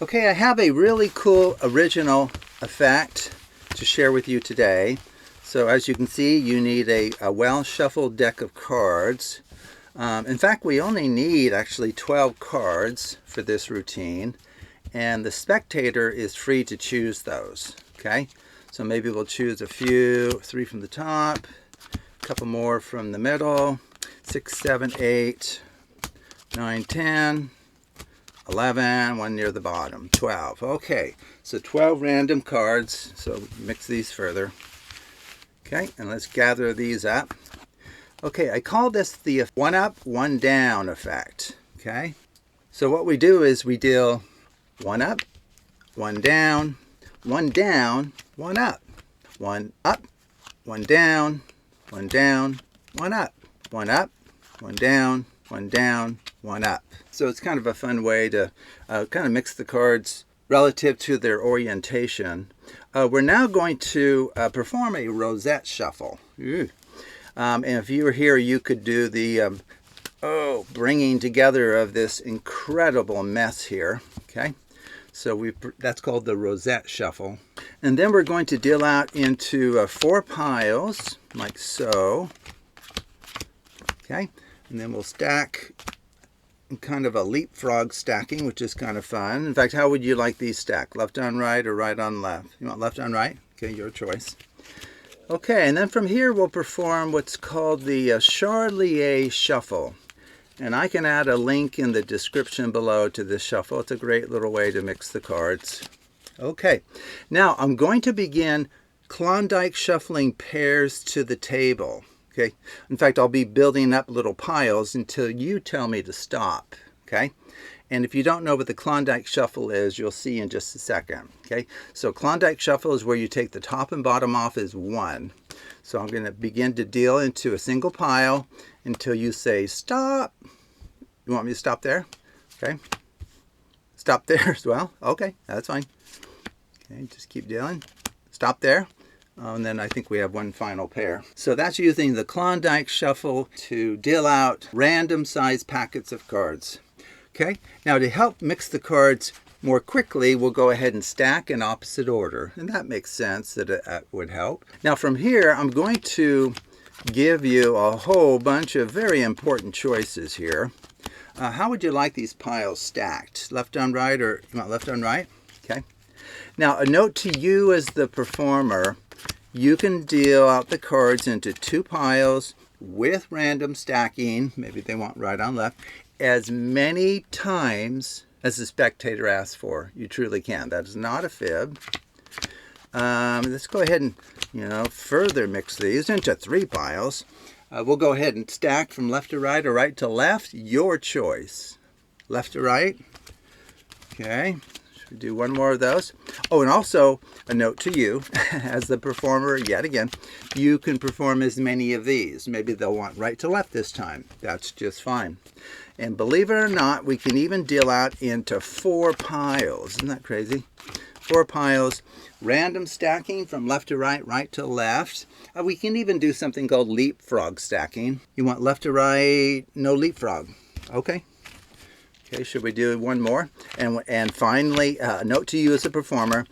Okay, I have a really cool original effect to share with you today. So as you can see, you need a well-shuffled deck of cards. In fact, we only need actually 12 cards for this routine, and the spectator is free to choose those. Okay, so maybe we'll choose a few, 3 from the top, a couple more from the middle, 6, 7, 8, 9, 10, 11, one near the bottom, 12. Okay, so 12 random cards. So mix these further. Okay, and let's gather these up. Okay, I call this the one up, one down effect. Okay, so what we do is we deal one up, one down, one down, one up, one up, one down, one down, one up, one up, one down, one down, one up. So it's kind of a fun way to kind of mix the cards relative to their orientation. We're now going to perform a rosette shuffle. And if you were here, you could do the bringing together of this incredible mess here. Okay, so that's called the rosette shuffle. And then we're going to deal out into 4 piles, like so. Okay, and then we'll stack kind of a leapfrog stacking, which is kind of fun. In fact, how would you like these stacked? Left on right or right on left? You want left on right? Okay, your choice. Okay, and then from here we'll perform what's called the Charlier shuffle. And I can add a link in the description below to this shuffle. It's a great little way to mix the cards. Okay, now I'm going to begin Klondike shuffling pairs to the table. Okay. In fact, I'll be building up little piles until you tell me to stop. Okay. And if you don't know what the Klondike shuffle is, you'll see in just a second. Okay. So Klondike shuffle is where you take the top and bottom off as one. So I'm going to begin to deal into a single pile until you say stop. You want me to stop there? Okay. Stop there as well. Okay. That's fine. Okay. Just keep dealing. Stop there. And then I think we have one final pair. So that's using the Klondike shuffle to deal out random size packets of cards. Okay, now to help mix the cards more quickly, we'll go ahead and stack in opposite order. And that makes sense that it would help. Now from here, I'm going to give you a whole bunch of very important choices here. How would you like these piles stacked? Left on right, or you want left on right? Okay. Now a note to you as the performer. You can deal out the cards into 2 piles with random stacking, maybe they want right on left, as many times as the spectator asks for. You truly can. That is not a fib. Let's go ahead and further mix these into 3 piles. We'll go ahead and stack from left to right or right to left. Your choice. Left to right. Okay. Do one more of those. Oh, and also a note to you as the performer, yet again, you can perform as many of these. Maybe they'll want right to left this time. That's just fine. And believe it or not, we can even deal out into 4 piles. Isn't that crazy? 4 piles, random stacking from left to right, right to left. We can even do something called leapfrog stacking. You want left to right, no leapfrog. Okay. Okay, should we do one more? And finally, a note to you as a performer,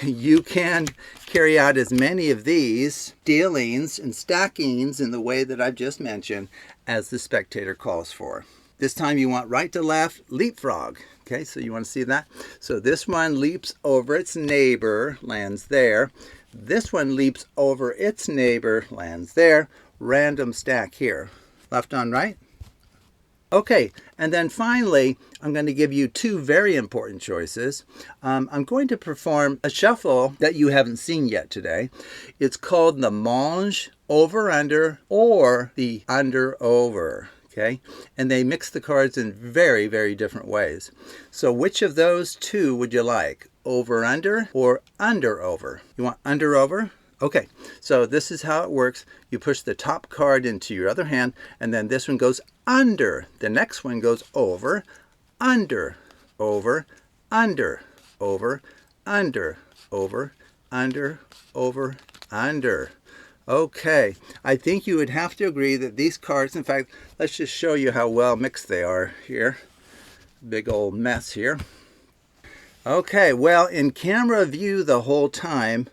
you can carry out as many of these dealings and stackings in the way that I've just mentioned as the spectator calls for. This time you want right to left, leapfrog. Okay, so you want to see that? So this one leaps over its neighbor, lands there. This one leaps over its neighbor, lands there. Random stack here. Left on right. Okay, and then finally, I'm going to give you 2 very important choices. I'm going to perform a shuffle that you haven't seen yet today. It's called the Mange over-under or the under-over. Okay, and they mix the cards in very, very different ways. So which of those 2 would you like? Over-under or under-over? You want under-over? Okay, so this is how it works. You push the top card into your other hand, and then this one goes under. The next one goes over, under, over, under, over, under, over, under, over, under. Okay, I think you would have to agree that these cards, in fact, let's just show you how well mixed they are here. Big old mess here. Okay, well, in camera view the whole time,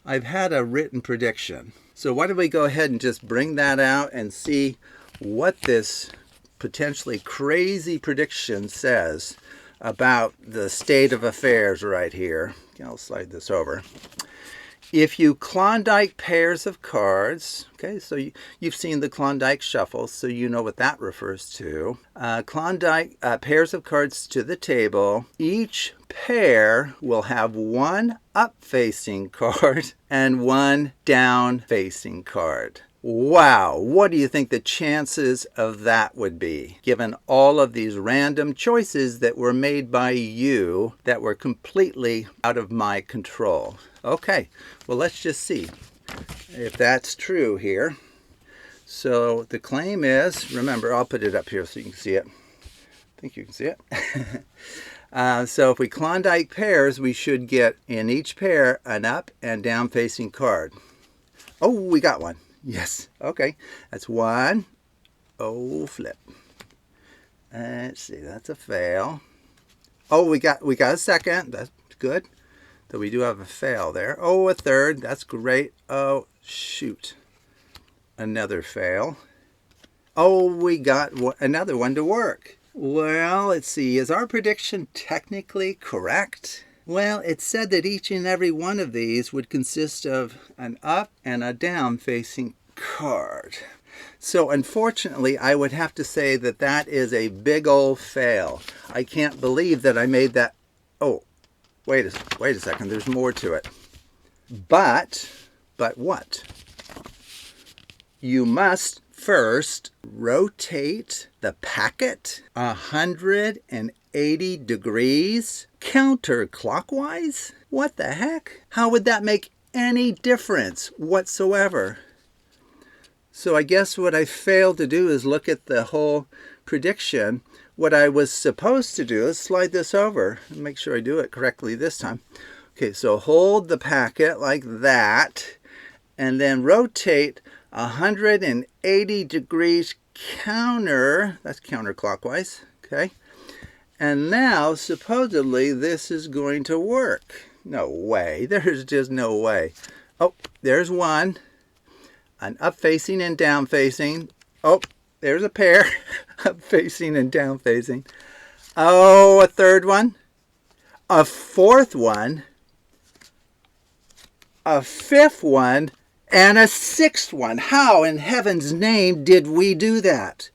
I've had a written prediction. So why don't we go ahead and just bring that out and see what this potentially crazy prediction says about the state of affairs right here. I'll slide this over. If you Klondike pairs of cards, okay, so you've seen the Klondike shuffle, so you know what that refers to. Klondike pairs of cards to the table. Each pair will have one up-facing card and one down-facing card. Wow, what do you think the chances of that would be, given all of these random choices that were made by you that were completely out of my control? Okay, well, let's just see if that's true here. So the claim is, remember, I'll put it up here so you can see it. I think you can see it. So if we Klondike pairs, we should get in each pair an up and down facing card. Oh, we got one. Yes. Okay. That's one. Oh, flip. Let's see. That's a fail. Oh, we got a second. That's good. So we do have a fail there. Oh, a third. That's great. Oh, shoot. Another fail. Oh, we got another one to work. Well, let's see. Is our prediction technically correct? Well, it said that each and every one of these would consist of an up and a down facing card. So unfortunately, I would have to say that that is a big old fail. I can't believe that I made that. Oh, wait a second. There's more to it. But what? You must first rotate the packet 180 degrees counterclockwise? What the heck? How would that make any difference whatsoever? So I guess what I failed to do is look at the whole prediction. What I was supposed to do is slide this over and make sure I do it correctly this time. Okay, so hold the packet like that and then rotate 180 degrees that's counterclockwise, okay? And now, supposedly, this is going to work. No way. There's just no way. Oh, there's one. An up-facing and down-facing. Oh, there's a pair. Up-facing and down-facing. Oh, a third one. A fourth one. A fifth one. And a sixth one. How in heaven's name did we do that?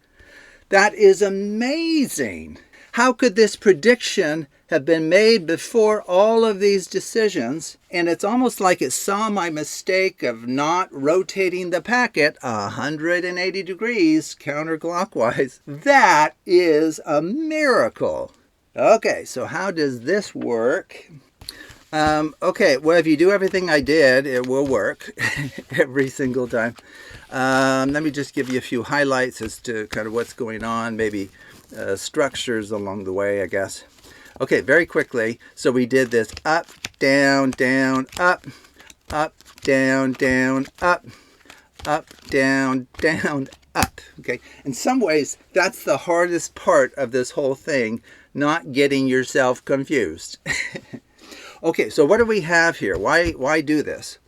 That is amazing. How could this prediction have been made before all of these decisions? And it's almost like it saw my mistake of not rotating the packet 180 degrees counterclockwise. That is a miracle. Okay, so how does this work? Okay, well, if you do everything I did, it will work every single time. Let me just give you a few highlights as to kind of what's going on, maybe structures along the way, I guess. Okay, very quickly. So we did this up, down, down, up, down, down, up, down, down, up. Okay, in some ways, that's the hardest part of this whole thing, not getting yourself confused. Okay, so what do we have here? Why do this?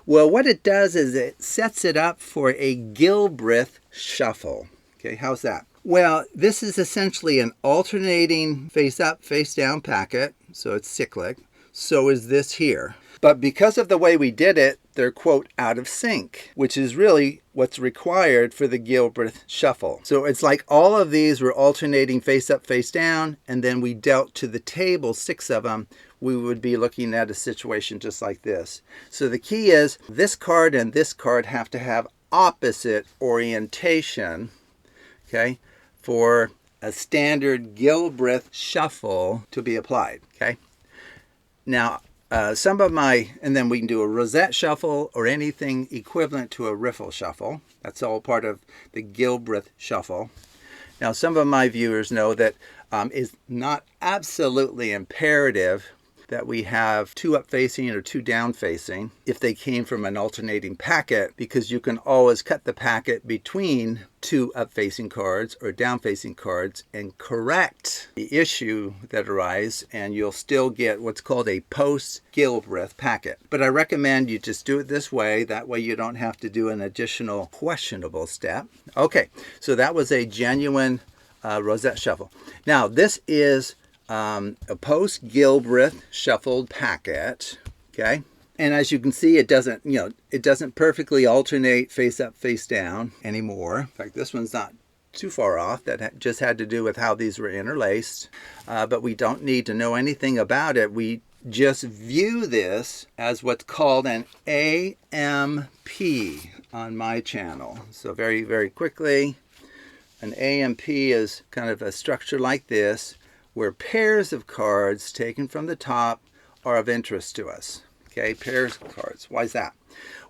Well, what it does is it sets it up for a Gilbreth shuffle. Okay, how's that? Well, this is essentially an alternating face-up, face-down packet, so it's cyclic. So is this here. But because of the way we did it, they're, quote, out of sync, which is really what's required for the Gilbreth shuffle. So it's like all of these were alternating face-up, face-down, and then we dealt to the table 6 of them. We would be looking at a situation just like this. So the key is this card and this card have to have opposite orientation, okay, for a standard Gilbreth shuffle to be applied, okay? Now, some of and then we can do a rosette shuffle or anything equivalent to a riffle shuffle. That's all part of the Gilbreth shuffle. Now, some of my viewers know that it's not absolutely imperative that we have 2 up facing or 2 down facing if they came from an alternating packet, because you can always cut the packet between 2 up facing cards or down facing cards and correct the issue that arises, and you'll still get what's called a post-Gilbreth packet. But I recommend you just do it this way. That way you don't have to do an additional questionable step. Okay, so that was a genuine rosette shuffle. Now this is a post-Gilbreth shuffled packet, okay? And as you can see, it doesn't perfectly alternate face up, face down anymore. In fact, this one's not too far off. That just had to do with how these were interlaced. But we don't need to know anything about it. We just view this as what's called an AMP on my channel. So very, very quickly, an AMP is kind of a structure like this, where pairs of cards taken from the top are of interest to us. Okay, pairs of cards. Why is that?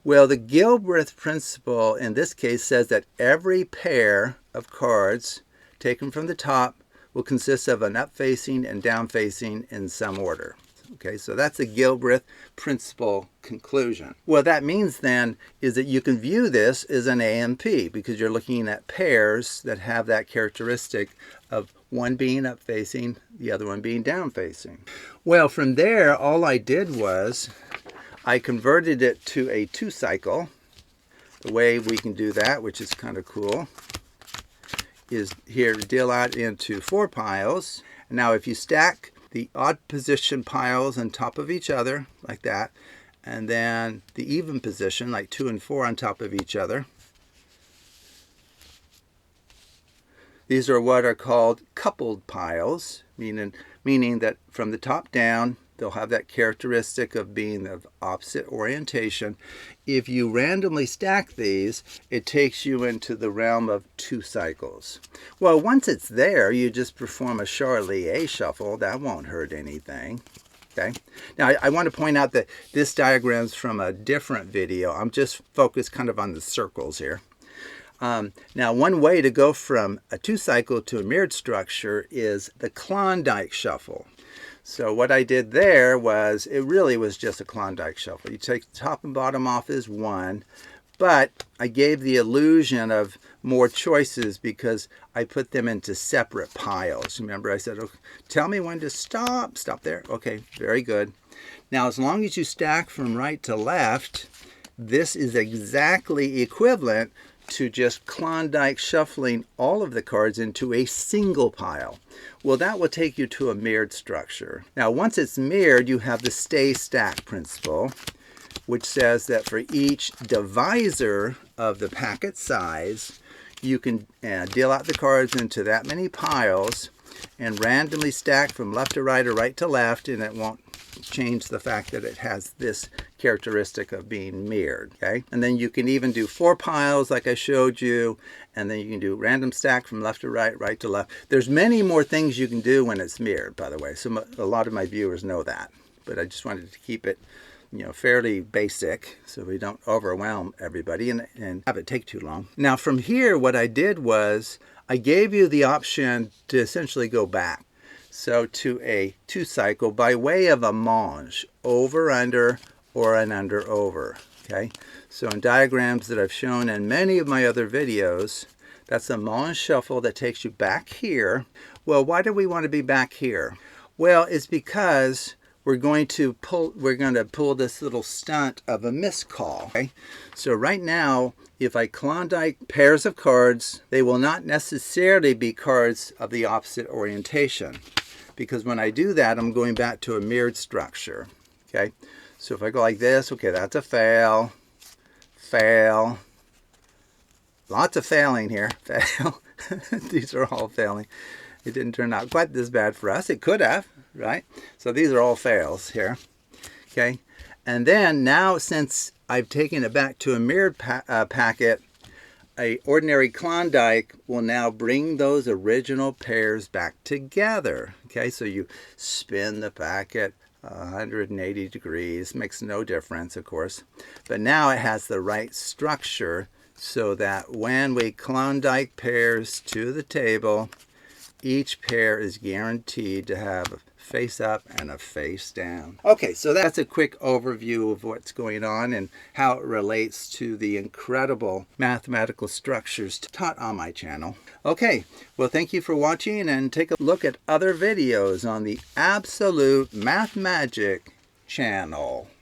Well, the Gilbreth principle in this case says that every pair of cards taken from the top will consist of an up-facing and down-facing in some order. Okay, so that's the Gilbreth principle conclusion. What that means then is that you can view this as an AMP because you're looking at pairs that have that characteristic of one being up facing, the other one being down facing. Well, from there, all I did was I converted it to a 2-cycle. The way we can do that, which is kind of cool, is here to deal out into 4 piles. Now, if you stack the odd position piles on top of each other, like that, and then the even position, like 2 and 4 on top of each other, these are what are called coupled piles, meaning that from the top down, they'll have that characteristic of being of opposite orientation. If you randomly stack these, it takes you into the realm of 2 cycles. Well, once it's there, you just perform a Charlier shuffle. That won't hurt anything. Okay. Now, I want to point out that this diagram's from a different video. I'm just focused kind of on the circles here. Now, one way to go from a 2-cycle to a mirrored structure is the Klondike shuffle. So what I did there was, it really was just a Klondike shuffle. You take the top and bottom off as 1, but I gave the illusion of more choices because I put them into separate piles. Remember I said, oh, tell me when to stop. Stop there. Okay, very good. Now, as long as you stack from right to left, this is exactly equivalent to just Klondike shuffling all of the cards into a single pile. Well, that will take you to a mirrored structure. Now, once it's mirrored, you have the stay stack principle, which says that for each divisor of the packet size, you can deal out the cards into that many piles and randomly stack from left to right or right to left, and it won't change the fact that it has this characteristic of being mirrored. Okay, and then you can even do 4 piles like I showed you, and then you can do random stack from left to right, right to left. There's many more things you can do when it's mirrored, by the way. So a lot of my viewers know that, but I just wanted to keep it, fairly basic so we don't overwhelm everybody and have it take too long. Now, from here, what I did was I gave you the option to essentially go back. So to a 2-cycle by way of a mange, over, under, or an under, over. Okay, so in diagrams that I've shown in many of my other videos, that's a mange shuffle that takes you back here. Well, why do we want to be back here? Well, it's because we're going to pull this little stunt of a miscall. Okay? So right now, if I Klondike pairs of cards, they will not necessarily be cards of the opposite orientation, because when I do that, I'm going back to a mirrored structure. Okay, so if I go like this, okay, that's a fail, fail, lots of failing here, fail. These are all failing. It didn't turn out quite this bad for us. It could have, right? So these are all fails here. Okay, and then now, since I've taken it back to a mirrored packet, a ordinary Klondike will now bring those original pairs back together. Okay, so you spin the packet 180 degrees, makes no difference, of course, but now it has the right structure so that when we Klondike pairs to the table, each pair is guaranteed to have face up and a face down. Okay, so that's a quick overview of what's going on and how it relates to the incredible mathematical structures taught on my channel. Okay, well, thank you for watching, and take a look at other videos on the Absolute Math Magic channel.